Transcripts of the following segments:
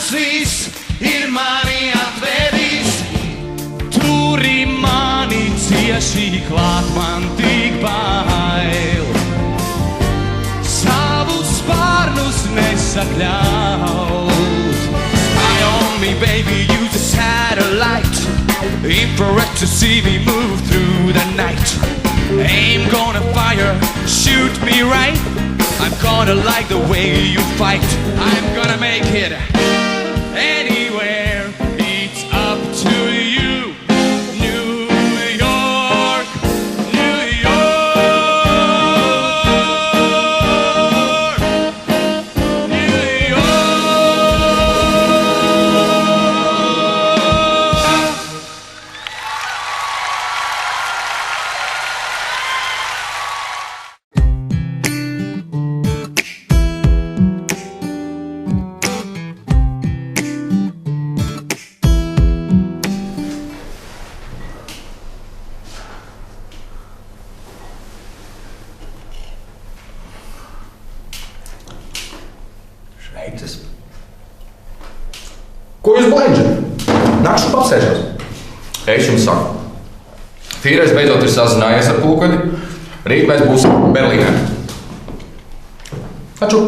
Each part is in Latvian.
debesīs ir mani atvedis. Turi mani cieši klāt, man tik bail. Savus spārnus nesakļaut. Eye on me, baby, use a satellite. Infrared to see me move through the night. Aim gonna fire, shoot me right. I'm gonna like the way you fight. I'm gonna make it anywhere. It's up to you. New York, New York, New York. Šveices. Ko jūs blaidžat? Nākšu papsēšos. Es jums saku. Fīrais beidzot ir sazinājies ar pulkvedi. Rīt mēs būsim Berlīnē. Taču.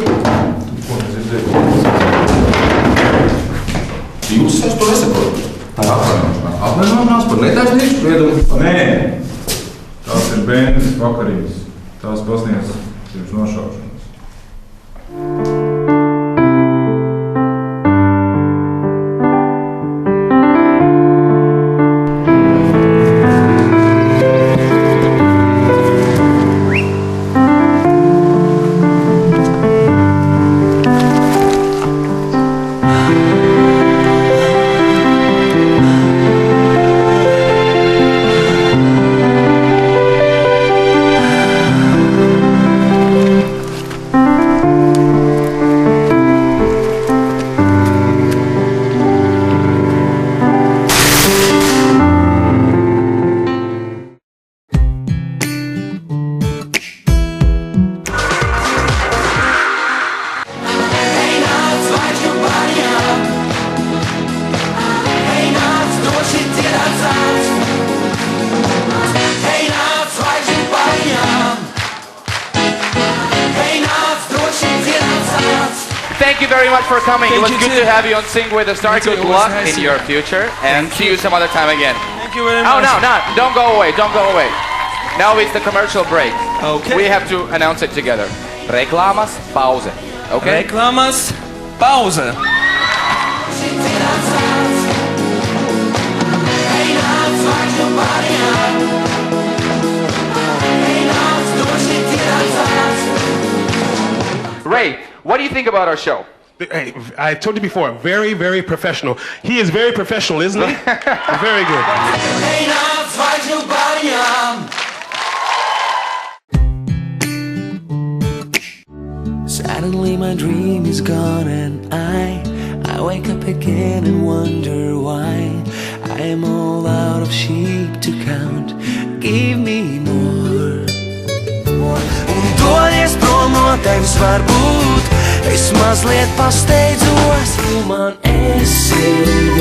Jūs es to nesaprotu. Tā ir atvainošanās. Atvainošanās par netaisnīgu spriedumu. Nē, tās ir bērnas vakarības. Tās pasniedz pirms nošaušanas. Thank you very much for coming. It was good to have you on Sing with the Star. Good luck in your future and see you some other time again. Thank you very much. Oh, no, don't go away, don't go away. Now it's the commercial break. Okay. We have to announce it together. Reklāmas pauze. Okay? Reklāmas pauze. Ray, what do you think about our show? Hey, I told you before, very, very professional. He is very professional, isn't he? Very good. Suddenly my dream is gone and I wake up again and wonder why I am all out of sheep to count. Give me more. Un dodies prom no tevis varbūt es mazliet pasteidzos, tu man esi